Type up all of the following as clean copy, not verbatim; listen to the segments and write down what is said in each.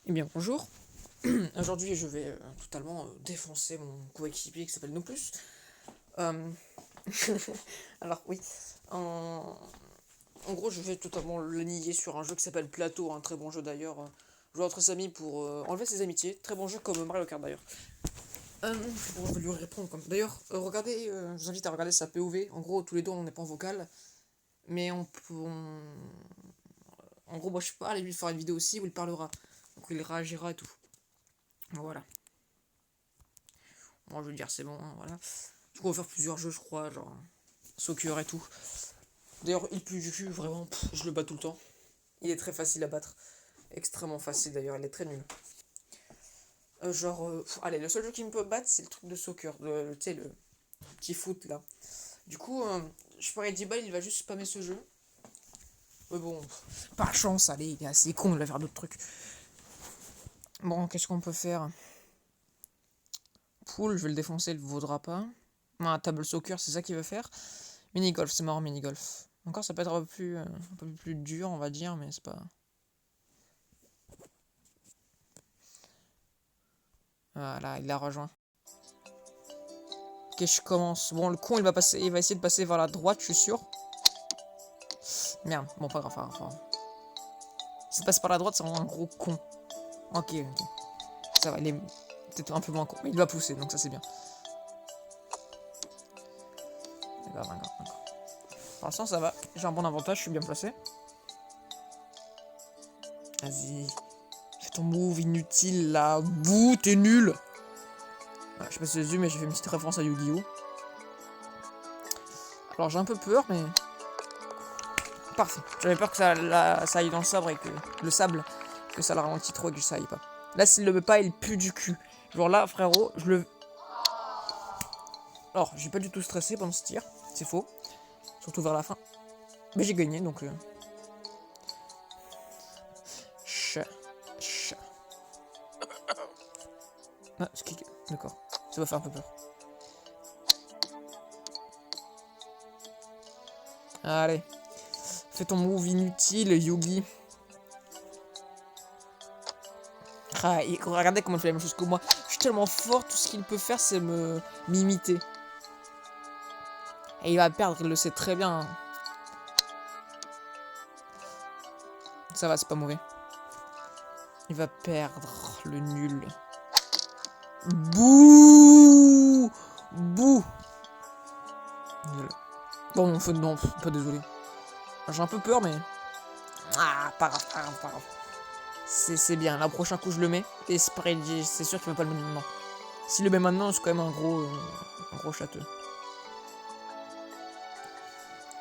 Eh bien bonjour, aujourd'hui je vais totalement défoncer mon coéquipier qui s'appelle Nopus. Euh, Alors oui, en... en gros je vais totalement le nier sur un jeu qui s'appelle Plateau, un très bon jeu d'ailleurs. Jouer entre ses amis pour enlever ses amitiés, très bon jeu comme Mario Kart d'ailleurs. Bon, je vais lui répondre comme... D'ailleurs, regardez, je vous invite à regarder sa POV, en gros tous les deux on n'est pas en vocal, mais en gros moi je sais pas, allez lui faire une vidéo aussi où il parlera, donc il réagira et tout. Voilà. Moi je veux dire c'est bon, hein, voilà. Du coup on va faire plusieurs jeux je crois, genre Soccer et tout. D'ailleurs il pue du cul, vraiment, je le bats tout le temps. Il est très facile à battre. Extrêmement facile d'ailleurs, il est très nul. Allez, le seul jeu qui me peut battre c'est le truc de soccer, tu sais, le petit foot là. Du coup, je parie 10 balles, il va juste spammer ce jeu. Mais bon, par chance, allez, il est assez con, il va faire d'autres trucs. Bon, qu'est-ce qu'on peut faire? Pool, je vais le défoncer, il ne vaudra pas. Ah, table soccer, c'est ça qu'il veut faire. Mini-golf, c'est marrant, mini-golf. Encore, ça peut être un peu plus dur, on va dire, mais c'est pas... Voilà, il l'a rejoint. Ok, je commence. Bon, le con, il va essayer de passer vers la droite, je suis sûr. Merde, bon, pas grave, pas grave, pas grave. S'il passe par la droite, c'est vraiment un gros con. Ok, ok. Ça va, il est peut-être un peu moins con. Mais il va pousser, donc ça, c'est bien. D'accord, d'accord, d'accord. Pour l'instant, ça va. J'ai un bon avantage, je suis bien placé. Vas-y. Fais ton move inutile, là. Bouh, t'es nul. Voilà, je sais pas si c'est vu, mais j'ai fait une petite référence à Yu-Gi-Oh! Alors, j'ai un peu peur, mais... Parfait. J'avais peur que ça aille dans le sabre et que... Le sable, que ça le ralentit trop et que ça aille pas. Là, s'il le met pas, il pue du cul. Genre là, frérot, je le... Alors, j'ai pas du tout stressé pendant ce tir. C'est faux. Surtout vers la fin. Mais j'ai gagné, donc... Chat. Chat. Ah, d'accord. Ça va faire un peu peur. Allez. Fais ton move inutile, Yugi. Ah, regardez comment il fait la même chose que moi. Je suis tellement fort, tout ce qu'il peut faire, c'est m'imiter. Et il va perdre, il le sait très bien. Ça va, c'est pas mauvais. Il va perdre, le nul. Bouh. Bouh. Nul. Bon, non, pas désolé. J'ai un peu peur, mais... Ah, pas grave, pas grave, pas grave. C'est bien, là, au prochain coup, je le mets. Et c'est sûr qu'il va pas le mettre maintenant. S'il le met maintenant, c'est quand même un gros château.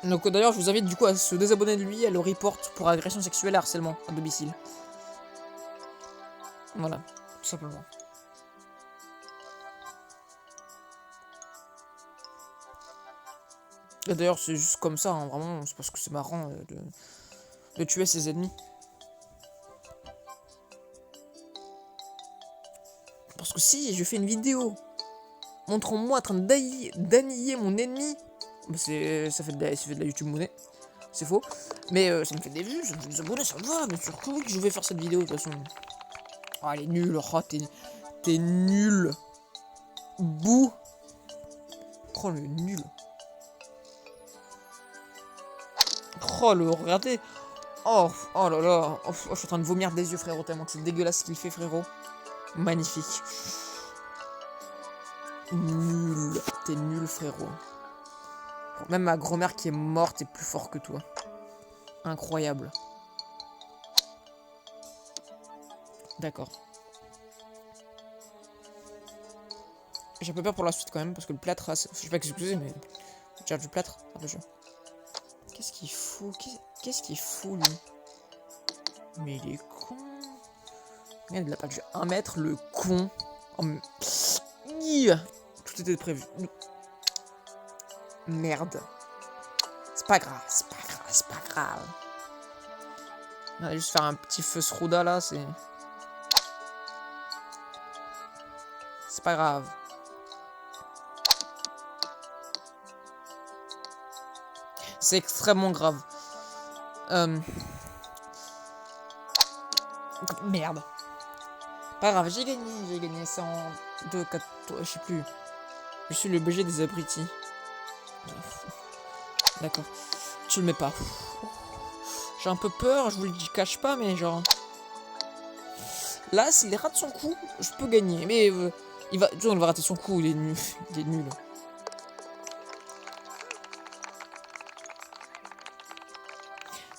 Donc d'ailleurs, je vous invite du coup à se désabonner de lui, à le report pour agression sexuelle et harcèlement à domicile. Voilà, tout simplement. Et d'ailleurs, c'est juste comme ça, hein, vraiment, c'est parce que c'est marrant de tuer ses ennemis. Parce que si je fais une vidéo montrant-moi en train d'annihiler mon ennemi, bah ça fait de la YouTube monnaie, c'est faux. Mais ça me fait des vues, ça me fait des abonnés, ça me va, bien sûr que oui que je vais faire cette vidéo de toute façon. Oh, elle est nulle, oh, t'es nul. Bouh. Oh, le nul. Oh, regardez. Oh, oh là là. Oh, je suis en train de vomir des yeux, frérot, tellement que c'est dégueulasse ce qu'il fait, frérot. Magnifique. Nul. T'es nul, frérot. Même ma grand-mère qui est morte est plus fort que toi. Incroyable. D'accord. J'ai un peu peur pour la suite quand même, parce que le plâtre, je sais pas qu'excuser, mais... Tiens, du plâtre, un peu chaud. Qu'est-ce qu'il fout? Qu'est-ce qu'il fout, lui? Mais il est con. Regarde, il a perdu 1 mètre, le con. Oh, tout était prévu. Merde. C'est pas grave, c'est pas grave, c'est pas grave. On va juste faire un petit feu Srouda là, c'est... C'est pas grave. C'est extrêmement grave. Merde. Pas grave, j'ai gagné. C'est en 2, 4, je sais plus. Je suis le BG des abrutis. D'accord. Tu le mets pas. J'ai un peu peur, je vous le cache pas, mais genre... Là, s'il rate son coup, je peux gagner. Mais il va rater son coup, il est nul. Il est nul.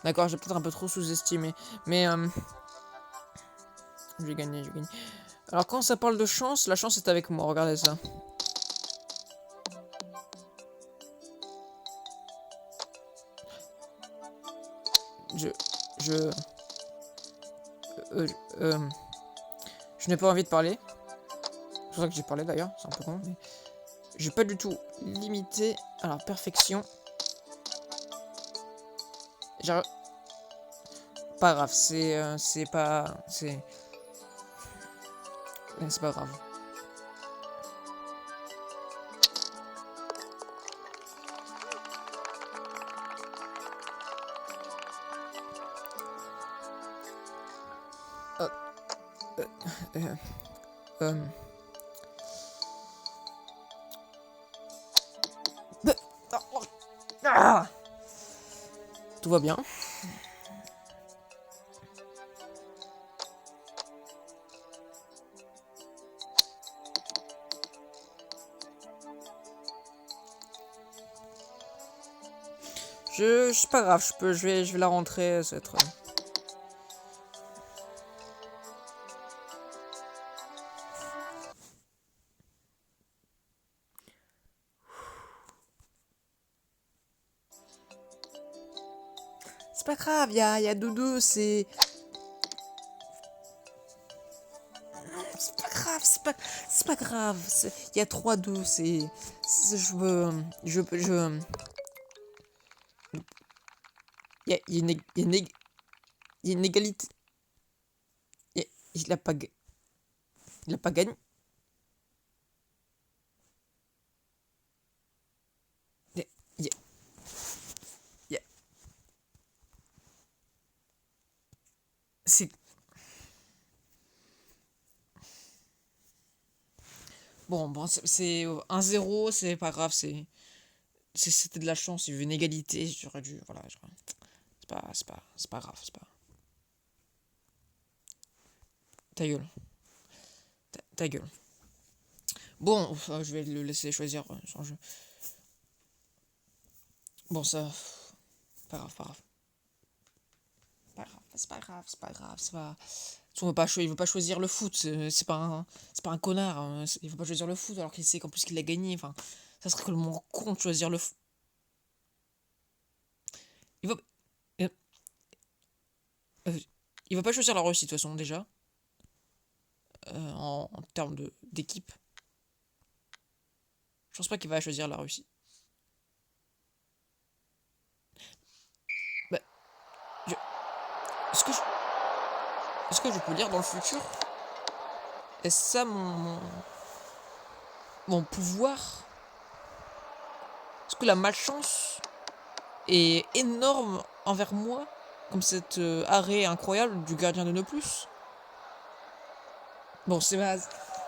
D'accord, j'ai peut-être un peu trop sous-estimé. Mais... je vais gagner. Alors, quand ça parle de chance, la chance est avec moi. Regardez ça. Je n'ai pas envie de parler. C'est pour ça que j'ai parlé d'ailleurs, c'est un peu con. Mais j'ai pas du tout limité à la perfection. Genre... Pas grave, c'est pas... C'est pas grave. Ah, tout va bien. C'est pas grave, je vais la rentrer, ça va être... C'est pas grave, y a 2-2, c'est... C'est pas grave, c'est pas grave. Il y a 3-2, je veux... Il y a une égalité. Il a pas gagné. Il y a- C'est... Bon, c'est 1-0, c'est pas grave, c'était de la chance, il y avait une égalité, j'aurais dû... Voilà, c'est pas grave, c'est pas... Ta gueule. Ta gueule. Bon, je vais le laisser choisir son jeu. Bon, ça... Pas grave, pas grave. C'est pas grave, c'est pas... Il veut pas choisir le foot, c'est pas un connard, hein, il veut pas choisir le foot alors qu'il sait qu'en plus qu'il a gagné, enfin... Ça serait tellement con de choisir le foot. Il va... euh, il va pas choisir la Russie de toute façon, déjà. En termes d'équipe. Je pense pas qu'il va choisir la Russie. Bah, Est-ce que je peux lire dans le futur? Est-ce ça mon pouvoir? Est-ce que la malchance est énorme envers moi? Comme cet arrêt incroyable du gardien de No Plus? Bon, c'est pas... Là,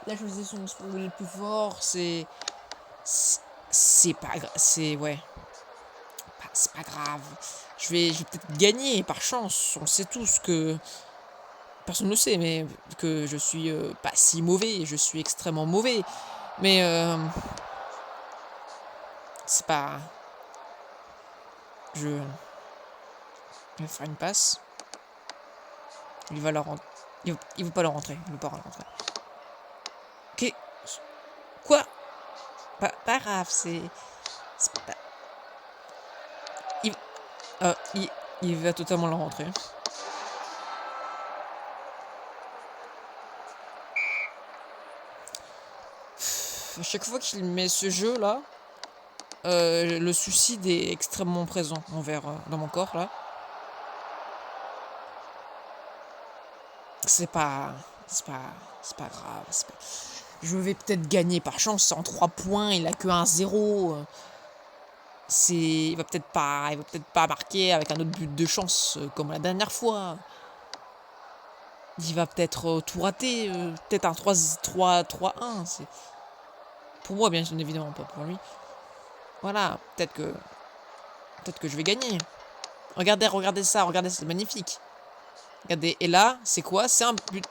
je faisais son sport le plus fort, c'est pas grave, ouais. C'est pas grave. Je vais peut-être gagner par chance. On sait tous que... Personne ne le sait, mais que je suis pas si mauvais. Je suis extrêmement mauvais. Mais c'est pas... Je vais faire une passe. Il va la rentrer. Il veut pas la rentrer. Il veut pas la rentrer. Ok. Quoi? Pas grave, c'est pas... Il va totalement la rentrer. À chaque fois qu'il met ce jeu là, le suicide est extrêmement présent dans mon corps là. C'est pas grave. Je vais peut-être gagner par chance en 3 points, il a que 1-0. Il va peut-être pas marquer avec un autre but de chance comme la dernière fois. Il va peut-être tout rater. Peut-être un 3-1. C'est... Pour moi, bien évidemment, pas pour lui. Voilà, peut-être que je vais gagner. Regardez ça, c'est magnifique. Regardez, et là, c'est quoi? C'est un but.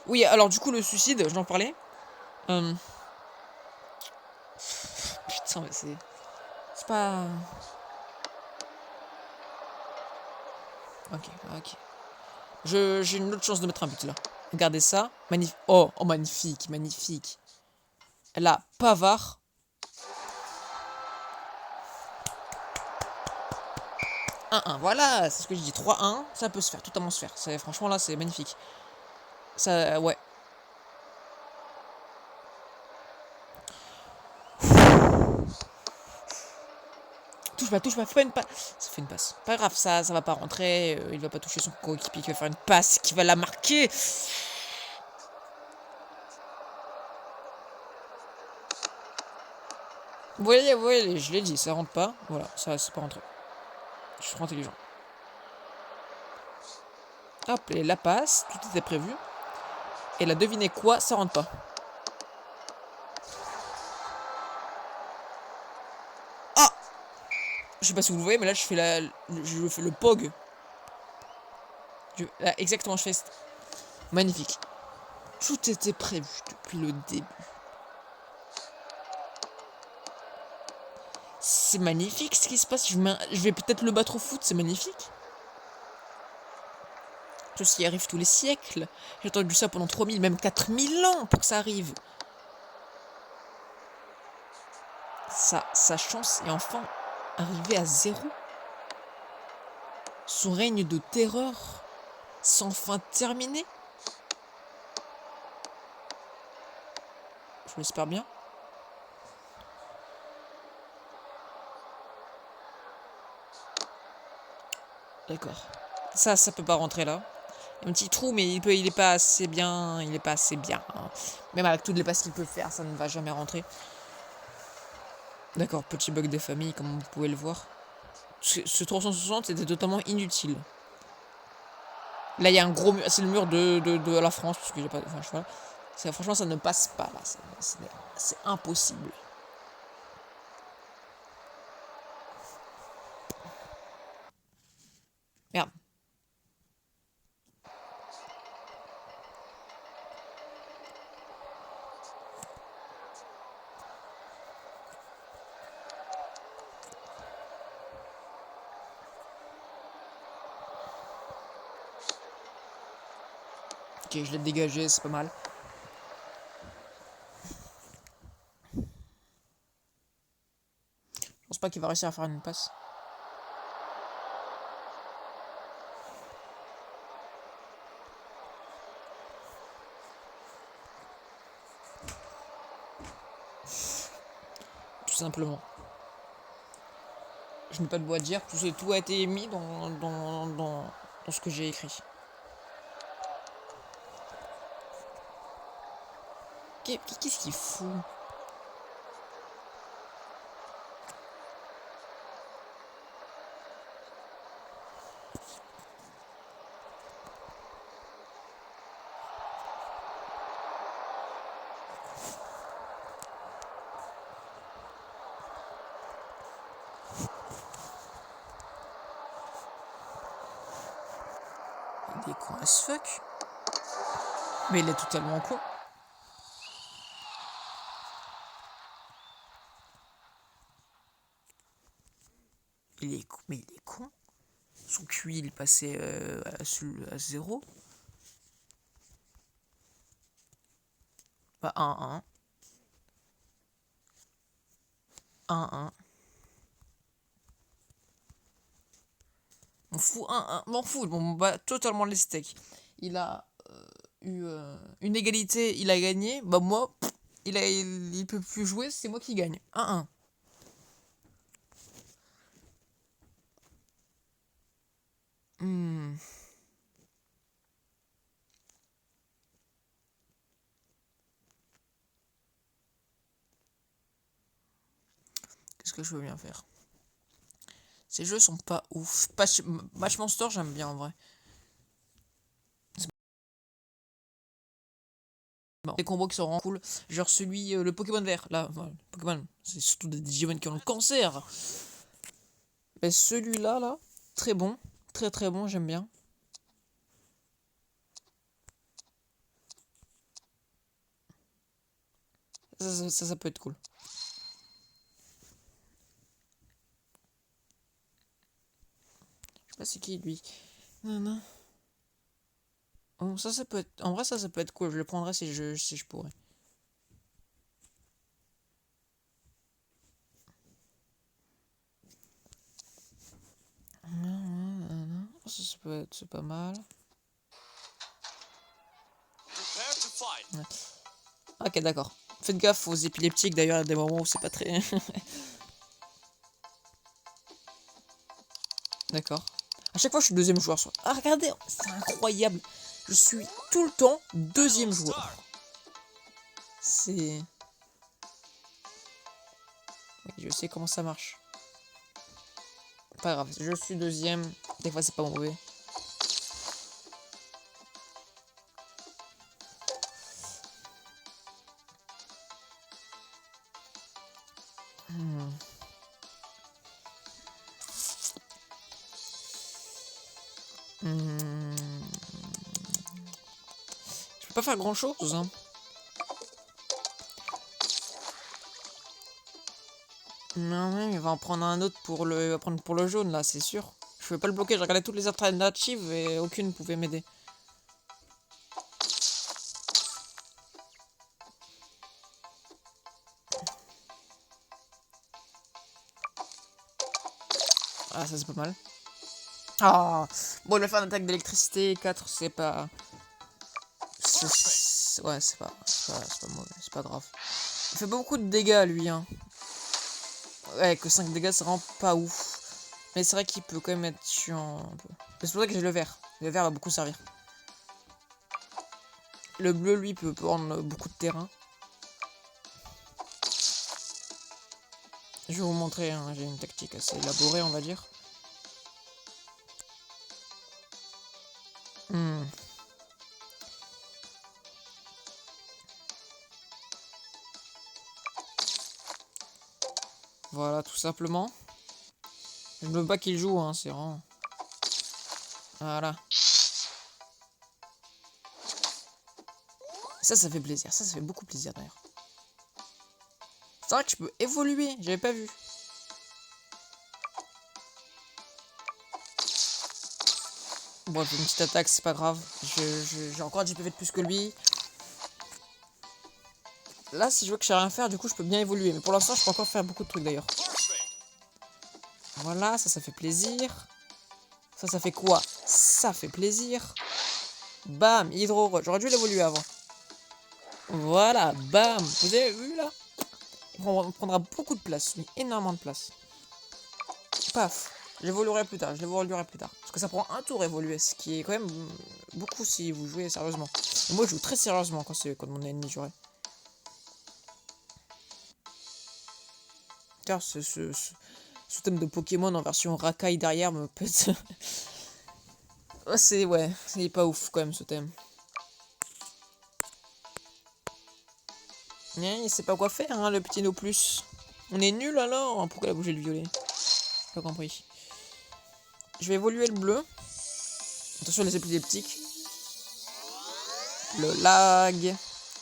Oui, alors du coup, le suicide, j'en parlais. Putain, mais c'est... C'est pas... Ok. J'ai une autre chance de mettre un but, là. Regardez ça. Magnifique. Oh, magnifique. Là, Pavard. 1-1, voilà, c'est ce que je dis. 3-1, ça peut se faire, totalement se faire. Franchement, là, c'est magnifique. Ça, ouais. Touche pas, fais une passe. Ça fait une passe. Pas grave, ça va pas rentrer. Il va pas toucher son coéquipier qui va faire une passe qui va la marquer. Vous voyez, je l'ai dit, ça rentre pas. Voilà, ça c'est pas rentré. Je suis trop intelligent. Hop, et la passe, tout était prévu. Et là, devinez quoi, ça rentre pas. Ah! Je sais pas si vous le voyez, mais là, je fais le POG. Là, exactement, je fais... Magnifique. Tout était prévu depuis le début. C'est magnifique ce qui se passe. Je vais peut-être le battre au foot, c'est magnifique. Tout ce qui arrive tous les siècles. J'ai entendu ça pendant 3000, même 4000 ans pour que ça arrive. Sa chance est enfin arrivée à 0. Son règne de terreur sans fin terminé. Je l'espère bien. D'accord. Ça peut pas rentrer là. Il y a un petit trou, mais il est pas assez bien. Il est pas assez bien. Hein. Même avec toutes les passes qu'il peut faire, ça ne va jamais rentrer. D'accord, petit bug des familles, comme vous pouvez le voir. Ce 360 était totalement inutile. Là, il y a un gros mur. C'est le mur de la France, parce que j'ai pas. Enfin, voilà. Franchement, ça ne passe pas là. C'est impossible. Merde. Ok, je l'ai dégagé, c'est pas mal. Je pense pas qu'il va réussir à faire une passe. Tout simplement. Je n'ai pas de bois à dire, tout a été mis dans ce que j'ai écrit. Qu'est-ce qu'il fout? Il est con as fuck. Mais il est totalement con. Mais il est con. Son QI, il est passé à 0. Bah 1-1. 1-1. M'en fout, bon, bah, totalement les steaks. Il a eu une égalité, il a gagné. Bah moi, il peut plus jouer, c'est moi qui gagne. 1-1. que je veux bien faire. Ces jeux sont pas ouf. Match Monster, j'aime bien en vrai. Bon. Des combos qui sont vraiment cool. Genre celui, le Pokémon vert. Là, enfin, Pokémon, c'est surtout des Digimon qui ont le cancer. Mais celui-là, là, très bon. Très très bon, j'aime bien. Ça peut être cool. Je sais pas c'est qui lui. Non, non. Oh, ça peut être. En vrai, ça peut être cool. Je le prendrais si je pourrais. Ça peut être. C'est pas mal. Ouais. Ok, d'accord. Faites gaffe aux épileptiques d'ailleurs, il y a des moments où c'est pas très. D'accord. À chaque fois, je suis deuxième joueur. Ah, regardez, c'est incroyable. Je suis tout le temps deuxième joueur. C'est. Oui, je sais comment ça marche. Pas grave, je suis deuxième. Des fois, c'est pas mauvais. Hmm. Hmm. Je peux pas faire grand chose, hein. Non, mais il va en prendre un autre pour le, prendre pour le jaune là, c'est sûr. Je pouvais pas le bloquer, j'ai regardé toutes les alternatives et aucune pouvait m'aider. Ah, ça c'est pas mal. Ah, bon, il va faire une attaque d'électricité 4, c'est pas. Ouais, c'est pas mauvais, c'est pas grave. Il fait beaucoup de dégâts lui, hein. Ouais, que 5 dégâts, c'est vraiment pas ouf. Mais c'est vrai qu'il peut quand même être chiant un peu. C'est pour ça que j'ai le vert. Le vert va beaucoup servir. Le bleu, lui, peut prendre beaucoup de terrain. Je vais vous montrer, hein, j'ai une tactique assez élaborée, on va dire. Hmm. Voilà, tout simplement. Je ne veux pas qu'il joue, hein, c'est vraiment... Voilà. Ça fait plaisir. Ça fait beaucoup plaisir, d'ailleurs. C'est vrai que je peux évoluer, j'avais pas vu. Bon, une petite attaque, c'est pas grave. J'ai encore 10 PV de plus que lui. Là, si je vois que je sais rien faire, du coup, je peux bien évoluer. Mais pour l'instant, je peux encore faire beaucoup de trucs, d'ailleurs. Voilà, ça fait plaisir. Ça fait quoi? Ça fait plaisir. Bam, Hydro. J'aurais dû l'évoluer avant. Voilà, bam. Vous avez vu, là? Il prendra beaucoup de place. Énormément de place. Paf. J'évoluerai plus tard. Parce que ça prend un tour évoluer. Ce qui est quand même beaucoup si vous jouez sérieusement. Et moi, je joue très sérieusement quand mon ennemi jouerait. D'ailleurs, ce thème de Pokémon en version racaille derrière me pète. Ouais, c'est pas ouf quand même ce thème. Il sait pas quoi faire, hein, le petit No Plus. On est nul alors? Pourquoi il a bougé le violet? Pas compris. Je vais évoluer le bleu. Attention les épileptiques. Le lag.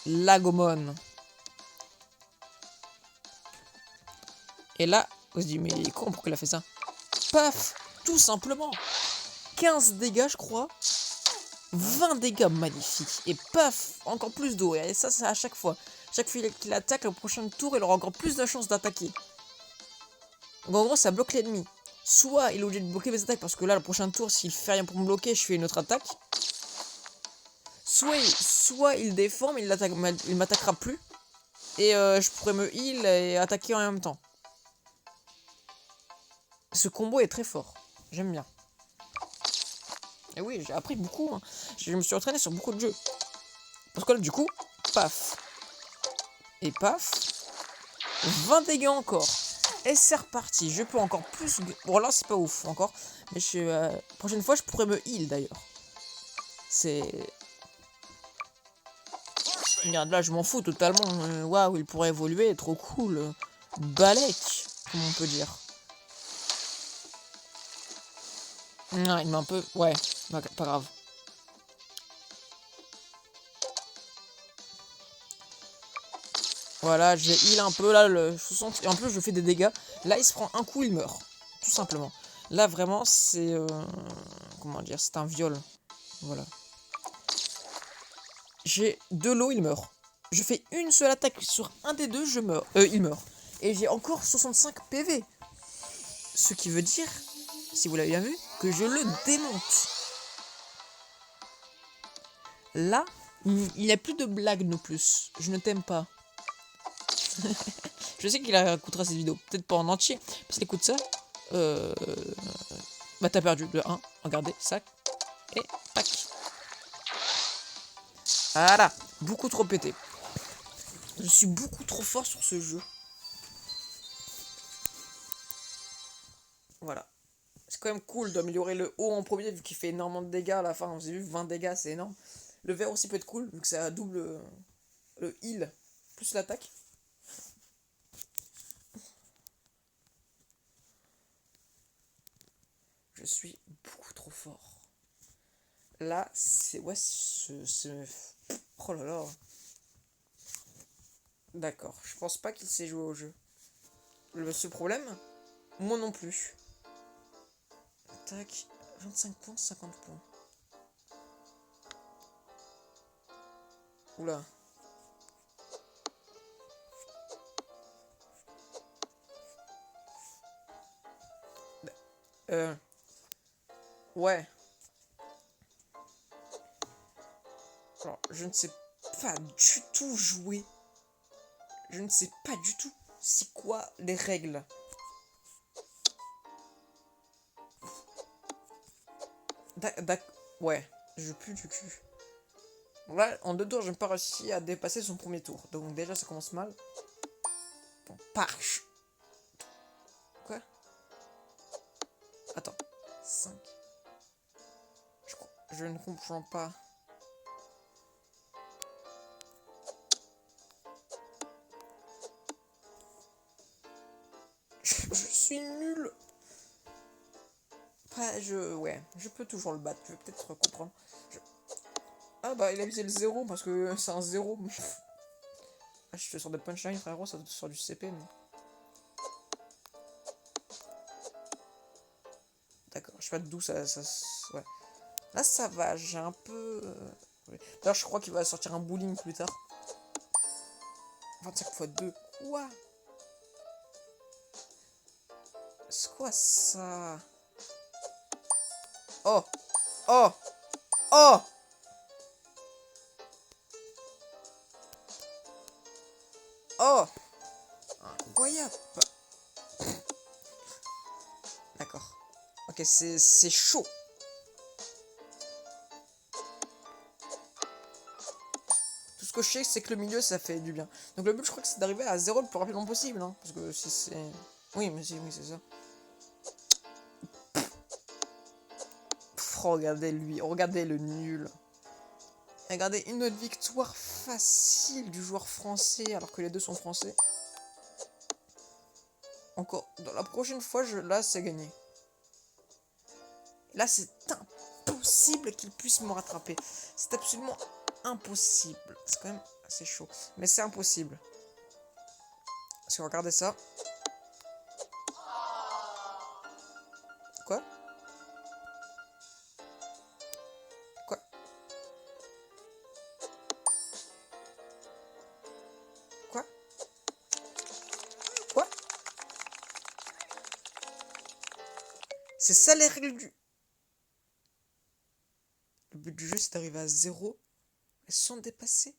Lagomon. Et là, on se dit, mais il est con, pourquoi il a fait ça? Paf! Tout simplement! 15 dégâts, je crois. 20 dégâts, magnifique. Et paf! Encore plus d'eau. Et ça, c'est à chaque fois. Chaque fois qu'il attaque, le prochain tour, il aura encore plus de chances d'attaquer. Donc en gros, ça bloque l'ennemi. Soit il est obligé de bloquer mes attaques, parce que là, le prochain tour, s'il fait rien pour me bloquer, je fais une autre attaque. Soit il défend, mais il m'attaquera plus. Et je pourrais me heal et attaquer en même temps. Ce combo est très fort. J'aime bien. Et oui, j'ai appris beaucoup. Hein. Je me suis entraîné sur beaucoup de jeux. Parce que là, du coup, paf. Et paf. 20 dégâts encore. Et c'est reparti. Je peux encore plus... Bon, là, c'est pas ouf encore. Mais prochaine fois, je pourrais me heal, d'ailleurs. C'est... Regarde, là, je m'en fous totalement. Waouh, il pourrait évoluer. Trop cool. Balèque, comme on peut dire. Non, il m'a un peu... Ouais, pas grave. Voilà, je vais heal un peu, là, le 60... Et en plus, je fais des dégâts. Là, il se prend un coup, il meurt. Tout simplement. Là, vraiment, c'est... Comment dire? C'est un viol. Voilà. J'ai de l'eau, il meurt. Je fais une seule attaque sur un des deux, je meurs. Il meurt. Et j'ai encore 65 PV. Ce qui veut dire, si vous l'avez bien vu, que je le démonte. Là, il n'y a plus de blagues non plus. Je ne t'aime pas. Je sais qu'il écoutera cette vidéo. Peut-être pas en entier. Parce qu'il écoute ça. Bah t'as perdu de 1. Regardez, sac. Et tac. Voilà. Beaucoup trop pété. Je suis beaucoup trop fort sur ce jeu. Voilà. C'est quand même cool d'améliorer le haut en premier vu qu'il fait énormément de dégâts à la fin. Vous avez vu, 20 dégâts, c'est énorme. Le vert aussi peut être cool vu que ça double le heal plus l'attaque. Je suis beaucoup trop fort. Là, c'est... Ouais, oh là là. D'accord. Je pense pas qu'il sait jouer au jeu. Ce problème, moi non plus. Tac. 25 points, 50 points. Oula. Ouais. Alors, je ne sais pas du tout jouer. Je ne sais pas du tout c'est quoi les règles. Ouais, je pue du cul. Là, en 2 tours, je n'ai pas réussi à dépasser son premier tour. Donc déjà, ça commence mal. Bon, parche. Quoi? Attends. 5. Je ne comprends pas. Je suis nul. Ouais, je peux toujours le battre. Je vais peut-être comprendre. Ah bah, il a visé le 0 parce que c'est un 0. Ah, je te sors des punchlines, frérot, ça te sort du CP. Mais... D'accord, je sais pas d'où ouais. Là, ça va, j'ai un peu... D'ailleurs, je crois qu'il va sortir un bowling plus tard. 25 x 2. Quoi? C'est quoi ça? Oh! Oh! Oh! Oh! Incroyable! D'accord. Ok, c'est chaud. Tout ce que je sais, c'est que le milieu, ça fait du bien. Donc le but, je crois que c'est d'arriver à 0 le plus rapidement possible. Hein, parce que si c'est... Oui, mais oui, c'est ça. Regardez lui, regardez le nul. Regardez une autre victoire facile du joueur français, alors que les deux sont français. Encore, dans la prochaine fois, là, c'est gagné. Là, c'est impossible qu'il puisse me rattraper. C'est absolument impossible. C'est quand même assez chaud. Mais c'est impossible. Parce que regardez ça. Quoi? Quoi? Quoi? Quoi? C'est ça les règles du... Le but du jeu, c'est d'arriver à 0 et sans dépasser.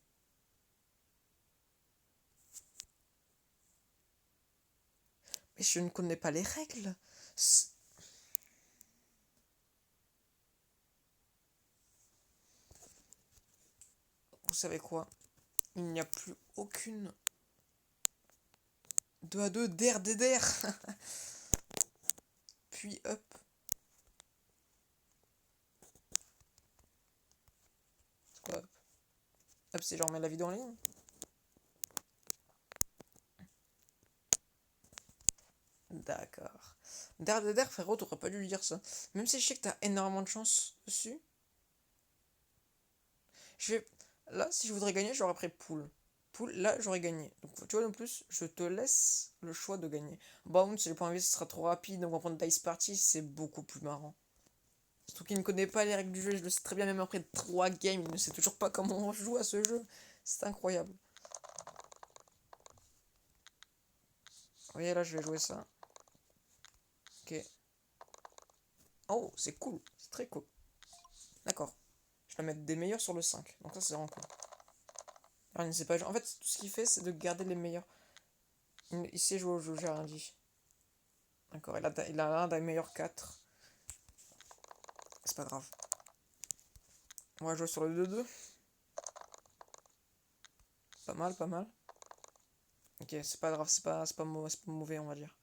Mais je ne connais pas les règles. Vous savez quoi? Il n'y a plus aucune 2 à 2, der, der, der. Puis hop. C'est quoi hop? Hop, c'est genre mettre la vidéo en ligne. D'accord. Der, der, der, frérot, t'aurais pas dû lui dire ça. Même si je sais que t'as énormément de chance dessus. Je vais... Là, si je voudrais gagner, j'aurais pris poule. Poule, là, j'aurais gagné. Donc, tu vois, en plus, je te laisse le choix de gagner. Bound, si le point de vue, ce sera trop rapide. Donc, on va prendre Dice Party, c'est beaucoup plus marrant. Surtout qu'il ne connaît pas les règles du jeu, je le sais très bien, même après 3 games, il ne sait toujours pas comment on joue à ce jeu. C'est incroyable. Vous voyez, là, je vais jouer ça. Ok. Oh, c'est cool. C'est très cool. D'accord. Je vais mettre des meilleurs sur le 5. Donc ça, c'est vraiment cool. Alors, il ne sait pas jouer. En fait, tout ce qu'il fait, c'est de garder les meilleurs. Il sait jouer au jeu, j'ai rien dit. D'accord, il a un des meilleurs 4. C'est pas grave. On va jouer sur le 2-2. Pas mal, pas mal. Ok, c'est pas grave, c'est pas mauvais, on va dire.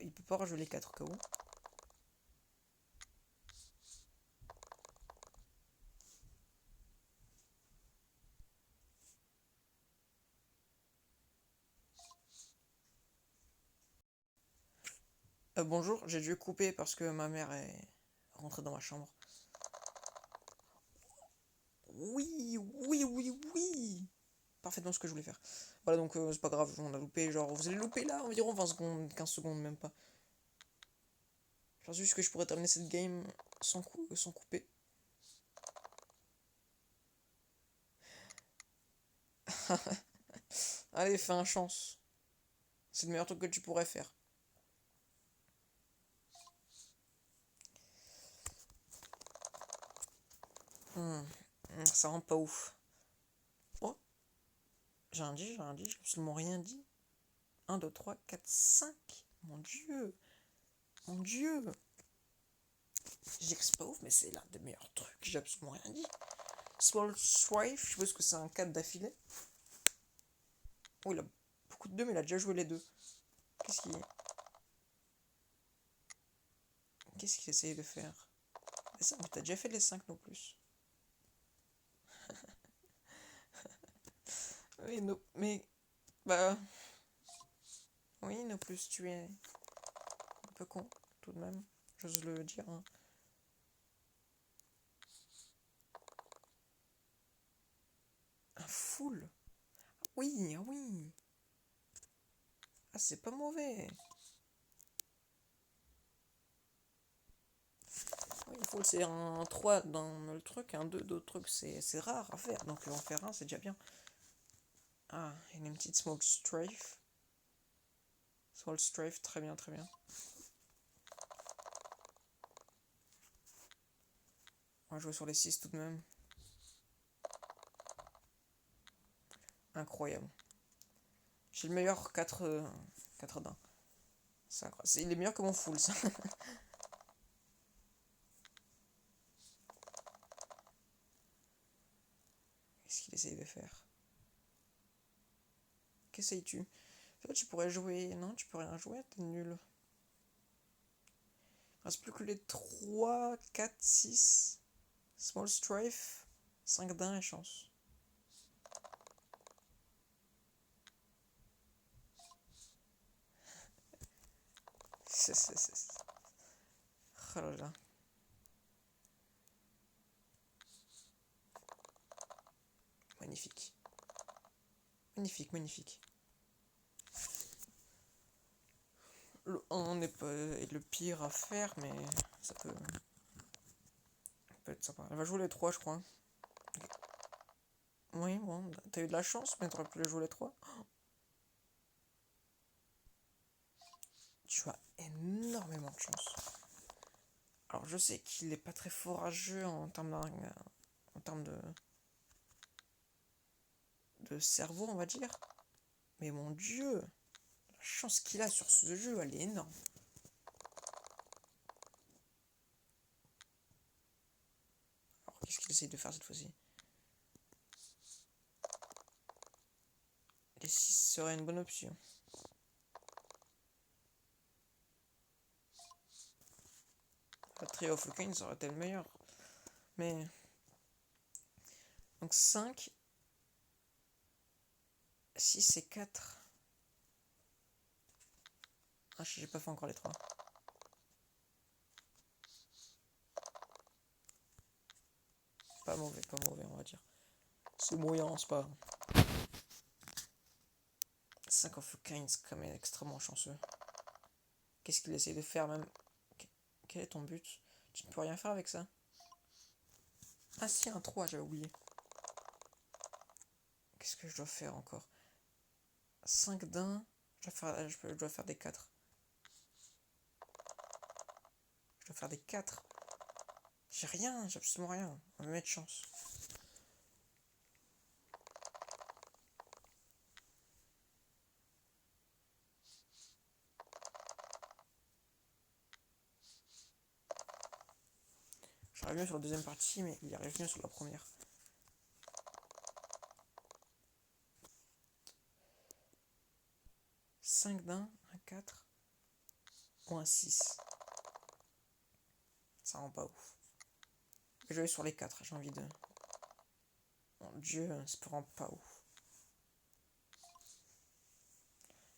Il peut pas rejouer les 4 au cas où. Bonjour, j'ai dû couper parce que ma mère est rentrée dans ma chambre. Oui, oui, oui, oui. Parfaitement ce que je voulais faire. Voilà, donc c'est pas grave, on a loupé, genre, vous allez louper là environ 20 secondes, 15 secondes, même pas. Je pense juste que je pourrais terminer cette game sans couper. Allez, fais un chance. C'est le meilleur truc que tu pourrais faire. Ça rend pas ouf. Oh, j'ai rien dit, j'ai absolument rien dit. 1, 2, 3, 4, 5. Mon dieu. Mon dieu. Je dis que c'est pas ouf, mais c'est l'un des meilleurs trucs. J'ai absolument rien dit. Small Strife, je suppose que c'est un 4 d'affilée. Oh, il a beaucoup de 2, mais il a déjà joué les deux. Qu'est-ce qu'il Qu'est-ce qu'il essaye de faire? Mais t'as déjà fait les 5 non plus. Oui, non, mais... Bah... Oui, non plus, tu es un peu con, tout de même. J'ose le dire, hein. Un full. Oui, ah oui. Ah, c'est pas mauvais. Oui, full, c'est un 3 dans le truc, un 2 d'autres trucs, c'est rare à faire. Donc en faire un, c'est déjà bien. Ah, il y a une petite small strafe. Small strafe, très bien, très bien. On va jouer sur les 6 tout de même. Incroyable. J'ai le meilleur 4 d'un. Il est meilleur que mon full, ça. Qu'est-ce qu'il essaye de faire? Qu'essayes-tu? Tu pourrais jouer. Non, tu peux rien jouer, t'es nul. Il reste plus que les 3, 4, 6. Small Strife, 5 d'un et chance. Oh là là. Magnifique. Magnifique, magnifique. Le 1 n'est pas le pire à faire, mais ça peut être sympa. Elle va jouer les 3, je crois. Oui, bon, t'as eu de la chance, mais t'aurais pu les jouer les 3. Tu as énormément de chance. Alors, je sais qu'il est pas très fort à jeu en termes de cerveau, on va dire. Mais mon dieu, la chance qu'il a sur ce jeu, elle est énorme. Alors, Qu'est-ce qu'il essaye de faire cette fois-ci? Les 6 serait une bonne option. La Trio of Kings aurait été le meilleur. Mais... Donc 5, 6 et 4. Ah, j'ai pas fait encore les 3. Pas mauvais, on va dire. C'est moyen, c'est pas... 5 of Kings, quand même extrêmement chanceux. Qu'est-ce qu'il essaie de faire même? Quel est ton but? Tu ne peux rien faire avec ça? Ah si, un 3, j'avais oublié. Qu'est-ce que je dois faire encore? 5 d'un. Je dois faire des 4. Je dois faire des 4. J'ai rien, j'ai absolument rien. On va me mettre chance. J'arrive mieux sur la deuxième partie, mais il arrive mieux sur la première. Cinq d'un, un 4 ou un 6. Ça rend pas ouf. Je vais sur les 4, j'ai envie de... Mon dieu, ça rend pas ouf.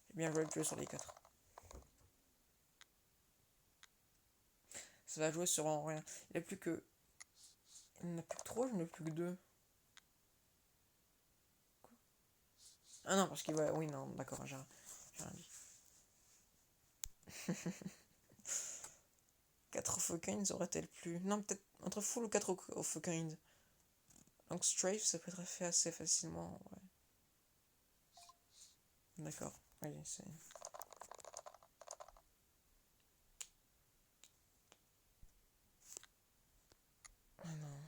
J'ai bien joué de jouer sur les 4. Ça va jouer sur rien. Il n'y a plus que... Il n'y en a plus que 3, il n'y en a plus que 2. Ah non, parce qu'il va... Oui, non, d'accord, j'ai rien dit. 4 of Kinds aurait-elle plus? Non, peut-être entre full ou 4 of Kinds. Donc strafe, ça peut être fait assez facilement. Ouais. D'accord, oui, c'est... Ah non.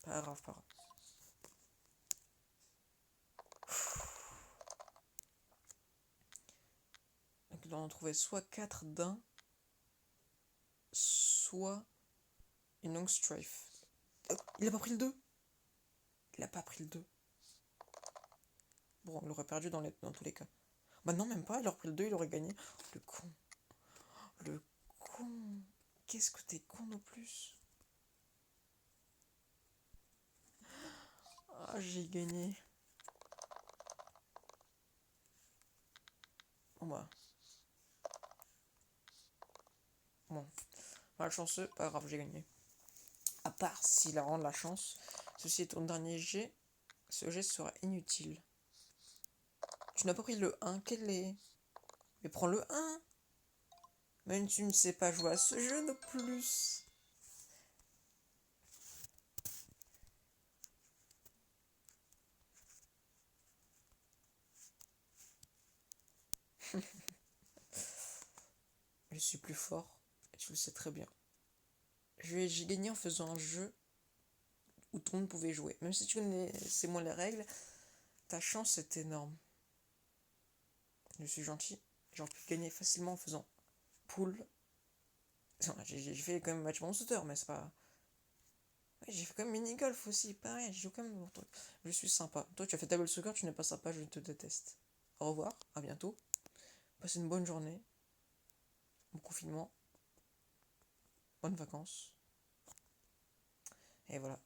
Pas grave, pas grave. Donc là, on trouvait soit 4 d'un, soit une long strafe. Oh, il a pas pris le 2. Il a pas pris le 2. Bon, il aurait perdu dans tous les cas. Bah non, même pas, il aurait pris le 2, il aurait gagné. Le con. Le con. Qu'est-ce que t'es con de plus? Ah, j'ai gagné. Bon bah. Bon. Malchanceux, pas grave, j'ai gagné. À part s'il a rendu la chance. Ceci est ton dernier jet. Ce jet sera inutile. Tu n'as pas pris le 1, quel est? Mais prends le 1. Même tu ne sais pas jouer à ce jeu de plus. Je suis plus fort. Et tu le sais très bien. J'ai gagné en faisant un jeu où tout le monde pouvait jouer. Même si tu connaissais moins les règles, ta chance est énorme. Je suis gentil. J'aurais pu gagner facilement en faisant pool. J'ai fait quand même match monster, mais c'est pas... Ouais, j'ai fait quand même mini-golf aussi, pareil, j'ai joué quand même mon truc. Je suis sympa. Toi, tu as fait table soccer, tu n'es pas sympa, je te déteste. Au revoir, à bientôt. Passez une bonne journée. Bon confinement. Bonnes vacances. Et voilà.